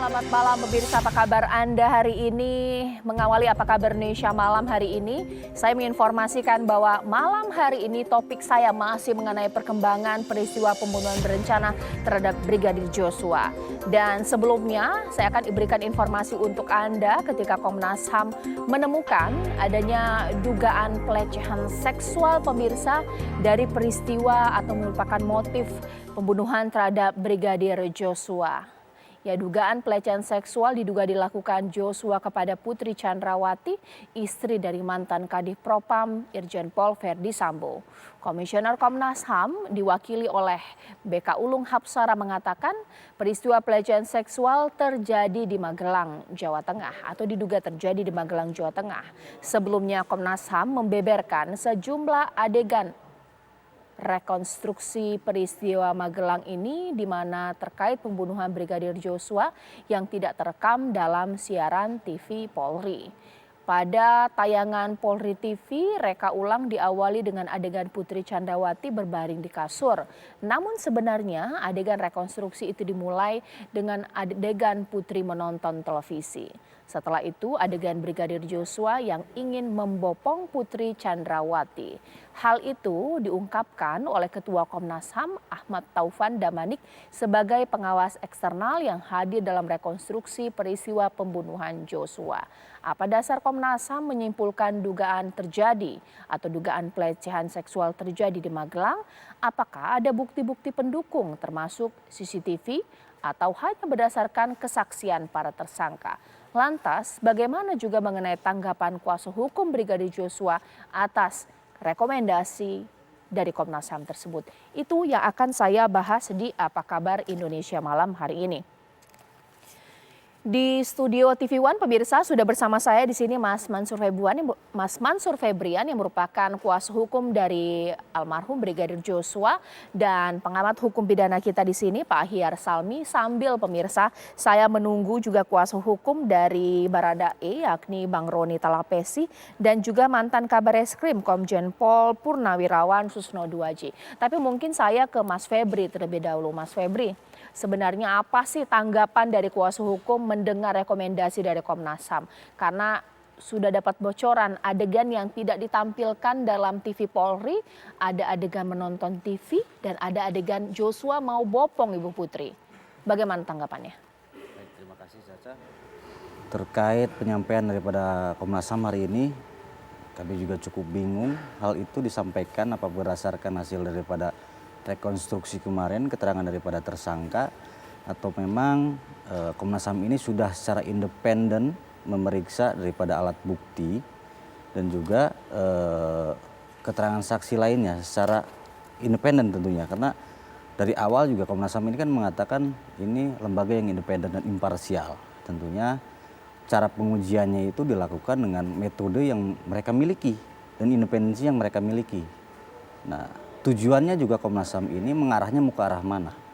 Selamat malam pemirsa, apa kabar Anda hari ini? Mengawali Apa Kabar Indonesia malam hari ini, saya menginformasikan bahwa malam hari ini topik saya masih mengenai perkembangan peristiwa pembunuhan berencana terhadap Brigadir Joshua. Dan sebelumnya saya akan berikan informasi untuk Anda ketika Komnas HAM menemukan adanya dugaan pelecehan seksual pemirsa dari peristiwa atau merupakan motif pembunuhan terhadap Brigadir Joshua. Ya, dugaan pelecehan seksual diduga dilakukan Joshua kepada Putri Chandrawati, istri dari mantan Kadif Propam Irjen Pol Verdi Sambo. Komisioner Komnas HAM diwakili oleh BK Ulung Hapsara mengatakan peristiwa pelecehan seksual terjadi di Magelang, Jawa Tengah atau diduga terjadi di Magelang, Jawa Tengah. Sebelumnya Komnas HAM membeberkan sejumlah adegan rekonstruksi peristiwa Magelang ini di mana terkait pembunuhan Brigadir Joshua yang tidak terekam dalam siaran TV Polri. Pada tayangan Polri TV, reka ulang diawali dengan adegan Putri Chandrawati berbaring di kasur. Namun sebenarnya adegan rekonstruksi itu dimulai dengan adegan Putri menonton televisi. Setelah itu adegan Brigadir Joshua yang ingin membopong Putri Chandrawati. Hal itu diungkapkan oleh Ketua Komnas HAM Ahmad Taufan Damanik sebagai pengawas eksternal yang hadir dalam rekonstruksi peristiwa pembunuhan Joshua. Apa dasar Komnas HAM menyimpulkan dugaan terjadi atau dugaan pelecehan seksual terjadi di Magelang? Apakah ada bukti-bukti pendukung termasuk CCTV atau hanya berdasarkan kesaksian para tersangka? Lantas, bagaimana juga mengenai tanggapan kuasa hukum Brigadir Joshua atas rekomendasi dari Komnas HAM tersebut? Itu yang akan saya bahas di Apa Kabar Indonesia malam hari ini. Di studio TV One pemirsa sudah bersama saya di sini Mas Mansur Febrian yang merupakan kuasa hukum dari almarhum Brigadir Joshua dan pengamat hukum pidana kita di sini Pak Ahyar Salmi, sambil pemirsa saya menunggu juga kuasa hukum dari Baradae yakni Bang Roni Talapesi dan juga mantan Kabareskrim Komjen Pol Purnawirawan Susno Duaji. Tapi mungkin saya ke Mas Febri terlebih dahulu. Mas Febri, sebenarnya apa sih tanggapan dari kuasa hukum mendengar rekomendasi dari Komnas HAM? Karena sudah dapat bocoran adegan yang tidak ditampilkan dalam TV Polri, ada adegan menonton TV dan ada adegan Joshua mau bopong Ibu Putri. Bagaimana tanggapannya? Baik, terima kasih Caca. Terkait penyampaian daripada Komnas HAM hari ini, kami juga cukup bingung. Hal itu disampaikan apa berdasarkan hasil daripada rekonstruksi kemarin, keterangan daripada tersangka, atau memang Komnas HAM ini sudah secara independen memeriksa daripada alat bukti dan juga keterangan saksi lainnya secara independen tentunya. Karena dari awal juga Komnas HAM ini kan mengatakan ini lembaga yang independen dan imparsial. Tentunya cara pengujiannya itu dilakukan dengan metode yang mereka miliki dan independensi yang mereka miliki. Nah, tujuannya juga Komnas HAM ini mengarahnya mau ke arah mana?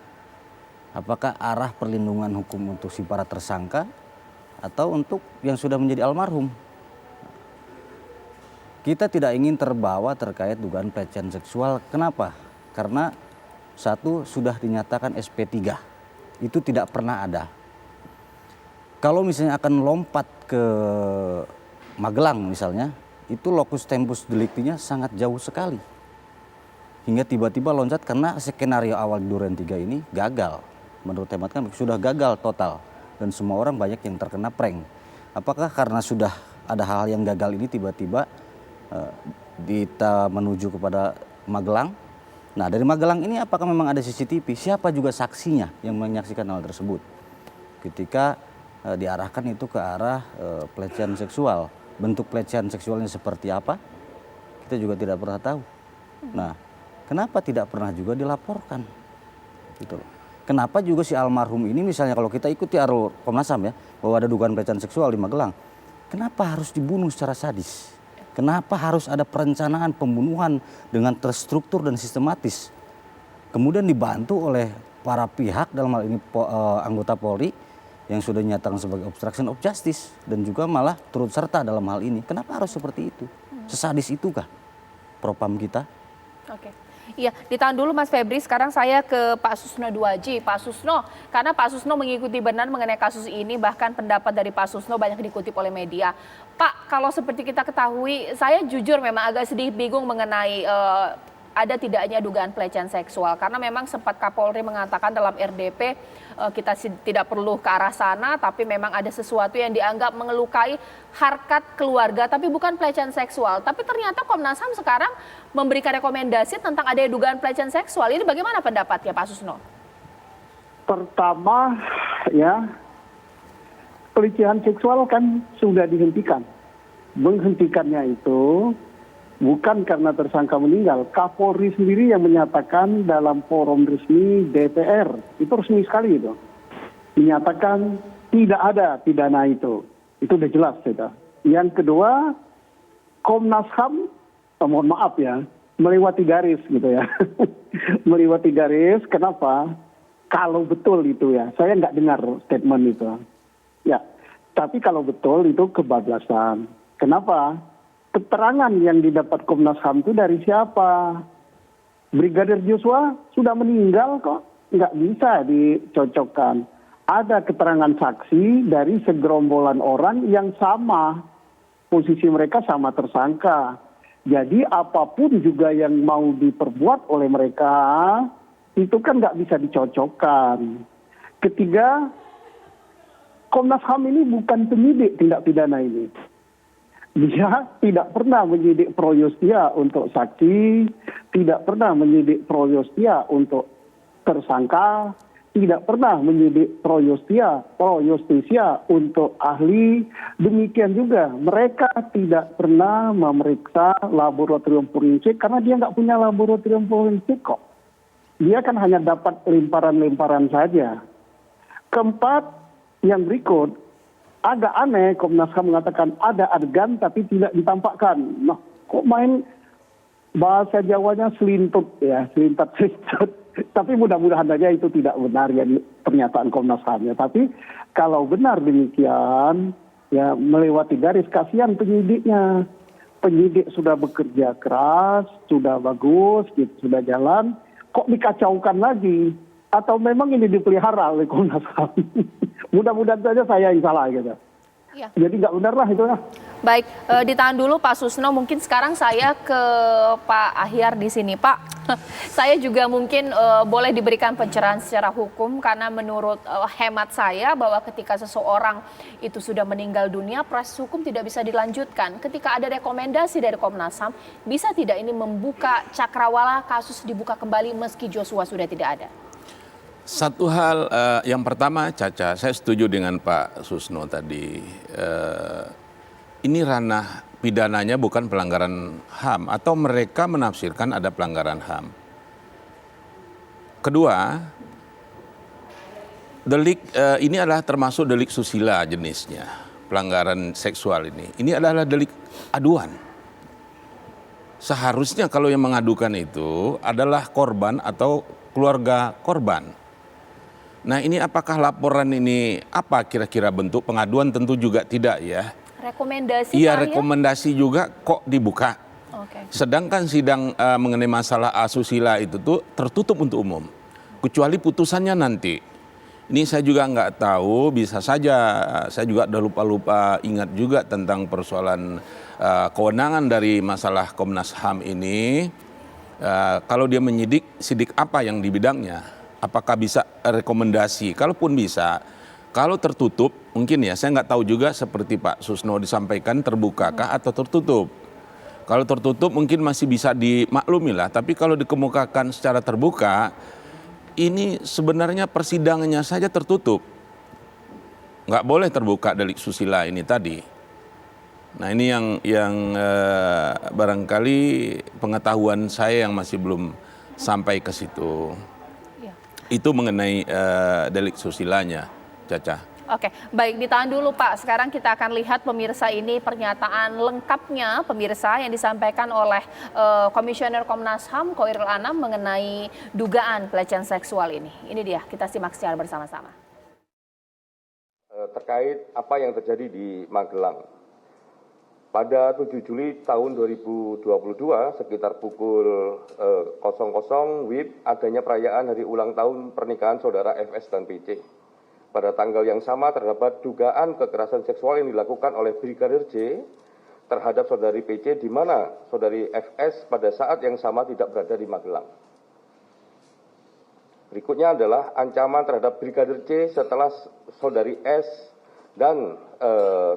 Apakah arah perlindungan hukum untuk si para tersangka atau untuk yang sudah menjadi almarhum? Kita tidak ingin terbawa terkait dugaan pelecehan seksual. Kenapa? Karena satu, sudah dinyatakan SP3. Itu tidak pernah ada. Kalau misalnya akan lompat ke Magelang misalnya, itu locus tempus delictinya sangat jauh sekali. Hingga tiba-tiba loncat karena skenario awal Duren 3 ini gagal. Menurut hemat kami sudah gagal total dan semua orang banyak yang terkena prank. Apakah karena sudah ada hal yang gagal ini tiba-tiba kita menuju kepada Magelang? Nah, dari Magelang ini apakah memang ada CCTV? Siapa juga saksinya yang menyaksikan hal tersebut? Ketika diarahkan itu ke arah pelecehan seksual. Bentuk pelecehan seksualnya seperti apa? Kita juga tidak pernah tahu. Nah, kenapa tidak pernah juga dilaporkan? Gitu loh. Kenapa juga si almarhum ini misalnya kalau kita ikuti alur Komnas HAM ya, bahwa ada dugaan pelecehan seksual di Magelang. Kenapa harus dibunuh secara sadis? Kenapa harus ada perencanaan pembunuhan dengan terstruktur dan sistematis? Kemudian dibantu oleh para pihak dalam hal ini anggota Polri yang sudah dinyatakan sebagai obstruction of justice dan juga malah turut serta dalam hal ini. Kenapa harus seperti itu? Sesadis itukah Propam kita? Oke. Iya, ditahan dulu Mas Febri. Sekarang saya ke Pak Susno Duaji. Pak Susno, karena Pak Susno mengikuti benar mengenai kasus ini, bahkan pendapat dari Pak Susno banyak dikutip oleh media. Pak, kalau seperti kita ketahui, saya jujur memang agak sedikit bingung mengenai ada tidaknya dugaan pelecehan seksual. Karena memang sempat Kapolri mengatakan dalam RDP, kita tidak perlu ke arah sana, tapi memang ada sesuatu yang dianggap mengelukai harkat keluarga, tapi bukan pelecehan seksual. Tapi ternyata Komnas HAM sekarang memberikan rekomendasi tentang ada dugaan pelecehan seksual. Ini bagaimana pendapatnya Pak Susno? Pertama, ya, pelecehan seksual kan sudah dihentikan. Menghentikannya itu bukan karena tersangka meninggal. Kapolri sendiri yang menyatakan dalam forum resmi DPR, itu resmi sekali itu, menyatakan tidak ada pidana itu. Itu udah jelas itu. Yang kedua, Komnas HAM, mohon maaf ya, melewati garis gitu ya. Melewati garis, kenapa? Kalau betul itu ya, saya nggak dengar statement itu. Ya, tapi kalau betul itu kebablasan. Kenapa? Keterangan yang didapat Komnas HAM itu dari siapa? Brigadir Joshua sudah meninggal kok, nggak bisa dicocokkan. Ada keterangan saksi dari segerombolan orang yang sama, posisi mereka sama tersangka. Jadi apapun juga yang mau diperbuat oleh mereka, itu kan nggak bisa dicocokkan. Ketiga, Komnas HAM ini bukan penyidik tindak pidana ini. Dia tidak pernah menyidik pro justia untuk saksi, tidak pernah menyidik pro justia untuk tersangka, tidak pernah menyidik pro justisia untuk ahli. Demikian juga mereka tidak pernah memeriksa laboratorium forensik karena dia nggak punya laboratorium forensik kok. Dia kan hanya dapat lemparan-lemparan saja. Keempat, yang berikut, agak aneh Komnas HAM mengatakan ada adegan tapi tidak ditampakkan. Nah, kok main bahasa Jawanya selintut ya, selintat-selintut. Tapi mudah-mudahan saja itu tidak benar ya pernyataan Komnas HAM ya. Tapi kalau benar demikian, ya melewati garis, kasihan penyidiknya. Penyidik sudah bekerja keras, sudah bagus, gitu, sudah jalan, kok dikacaukan lagi? Atau memang ini dipelihara oleh Komnas HAM? Mudah-mudahan saja saya yang salah gitu. Ya. Jadi nggak benar lah itu lah. Baik, ditahan dulu Pak Susno. Mungkin sekarang saya ke Pak Ahyar di sini, Pak. Saya juga mungkin boleh diberikan pencerahan secara hukum karena menurut hemat saya bahwa ketika seseorang itu sudah meninggal dunia, proses hukum tidak bisa dilanjutkan. Ketika ada rekomendasi dari Komnas HAM, bisa tidak ini membuka cakrawala kasus dibuka kembali meski Joshua sudah tidak ada? Satu hal yang pertama, Caca, saya setuju dengan Pak Susno tadi. Ini ranah pidananya bukan pelanggaran HAM atau mereka menafsirkan ada pelanggaran HAM. Kedua, delik ini adalah termasuk delik susila jenisnya, pelanggaran seksual ini. Ini adalah delik aduan. Seharusnya kalau yang mengadukan itu adalah korban atau keluarga korban. Nah, ini apakah laporan ini apa kira-kira bentuk pengaduan? Tentu juga tidak ya. Rekomendasi? Iya, rekomendasi juga kok dibuka. Okay. Sedangkan sidang mengenai masalah asusila itu tuh tertutup untuk umum. Kecuali putusannya nanti. Ini saya juga nggak tahu, bisa saja saya juga udah lupa-lupa ingat juga tentang persoalan kewenangan dari masalah Komnas HAM ini. Kalau dia menyidik, sidik apa yang di bidangnya? Apakah bisa rekomendasi? Kalaupun bisa, kalau tertutup, mungkin ya, saya nggak tahu juga seperti Pak Susno disampaikan terbukakah atau tertutup. Kalau tertutup mungkin masih bisa dimaklumi lah, tapi kalau dikemukakan secara terbuka, ini sebenarnya persidangannya saja tertutup. Nggak boleh terbuka delik susila ini tadi. Nah, ini yang barangkali pengetahuan saya yang masih belum sampai ke situ. Itu mengenai delik susilanya, Caca. Oke, baik, ditahan dulu Pak. Sekarang kita akan lihat pemirsa ini pernyataan lengkapnya pemirsa yang disampaikan oleh Komisioner Komnas HAM Khoirul Anam mengenai dugaan pelecehan seksual ini. Ini dia, kita simak secara bersama-sama. Terkait apa yang terjadi di Magelang. Pada 7 Juli tahun 2022 sekitar pukul 00 WIB adanya perayaan hari ulang tahun pernikahan saudara FS dan PC. Pada tanggal yang sama terdapat dugaan kekerasan seksual yang dilakukan oleh Brigadir J terhadap saudari PC di mana saudari FS pada saat yang sama tidak berada di Magelang. Berikutnya adalah ancaman terhadap Brigadir C setelah saudari S dan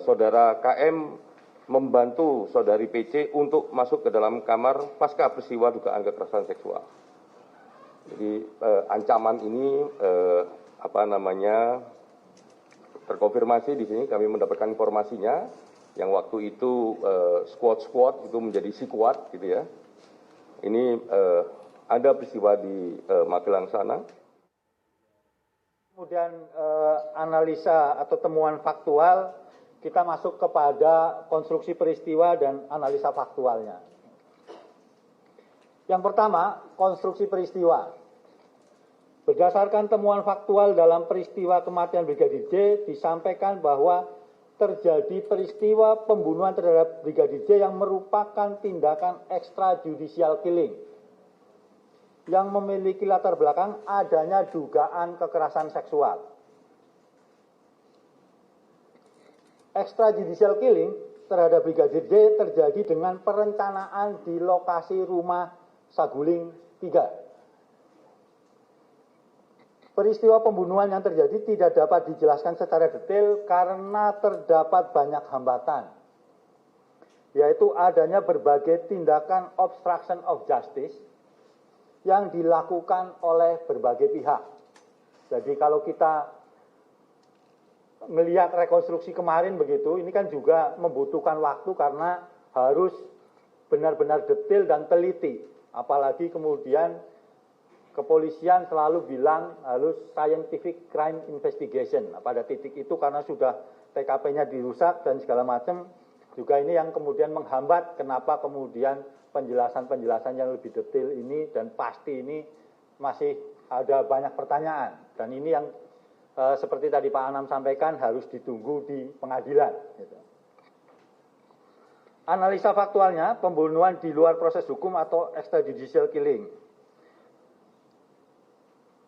saudara KM membantu saudari PC untuk masuk ke dalam kamar pasca peristiwa dugaan kekerasan seksual. Jadi ancaman ini terkonfirmasi di sini kami mendapatkan informasinya yang waktu itu squad itu menjadi squad gitu ya. Ini ada peristiwa di Magelang sana. Kemudian analisa atau temuan faktual, kita masuk kepada konstruksi peristiwa dan analisa faktualnya. Yang pertama, konstruksi peristiwa. Berdasarkan temuan faktual dalam peristiwa kematian Brigadir J, disampaikan bahwa terjadi peristiwa pembunuhan terhadap Brigadir J yang merupakan tindakan extrajudicial killing yang memiliki latar belakang adanya dugaan kekerasan seksual. Extrajudicial killing terhadap Brigadir J terjadi dengan perencanaan di lokasi rumah Saguling 3. Peristiwa pembunuhan yang terjadi tidak dapat dijelaskan secara detail karena terdapat banyak hambatan, yaitu adanya berbagai tindakan obstruction of justice yang dilakukan oleh berbagai pihak. Jadi kalau kita melihat rekonstruksi kemarin begitu, ini kan juga membutuhkan waktu karena harus benar-benar detail dan teliti. Apalagi kemudian kepolisian selalu bilang harus scientific crime investigation. Nah, pada titik itu karena sudah TKP-nya dirusak dan segala macam, juga ini yang kemudian menghambat kenapa kemudian penjelasan-penjelasan yang lebih detail ini dan pasti ini masih ada banyak pertanyaan. Dan ini yang seperti tadi Pak Anam sampaikan harus ditunggu di pengadilan. Analisa faktualnya, pembunuhan di luar proses hukum atau extrajudicial killing.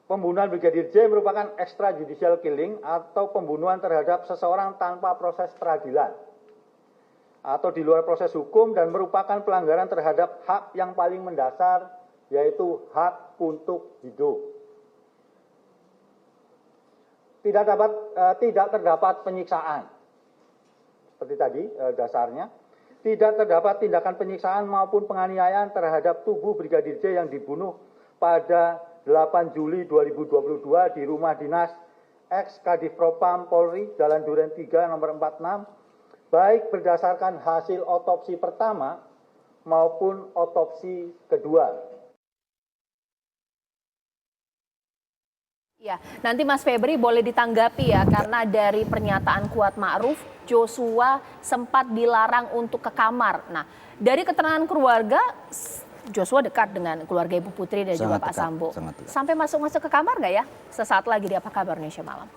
Pembunuhan Brigadir J merupakan extrajudicial killing atau pembunuhan terhadap seseorang tanpa proses peradilan atau di luar proses hukum dan merupakan pelanggaran terhadap hak yang paling mendasar, yaitu hak untuk hidup. Tidak terdapat penyiksaan. Seperti tadi dasarnya, tidak terdapat tindakan penyiksaan maupun penganiayaan terhadap tubuh Brigadir J yang dibunuh pada 8 Juli 2022 di rumah dinas ex Kadif Propam Polri, Jalan Duren 3 nomor 46, baik berdasarkan hasil otopsi pertama maupun otopsi kedua. Ya, nanti Mas Febri boleh ditanggapi ya, karena dari pernyataan Kuat Ma'ruf, Joshua sempat dilarang untuk ke kamar. Nah, dari keterangan keluarga, Joshua dekat dengan keluarga Ibu Putri dan juga Pak Sambo. Sampai masuk ke kamar nggak ya? Sesaat lagi di Apa Kabar Indonesia Malam.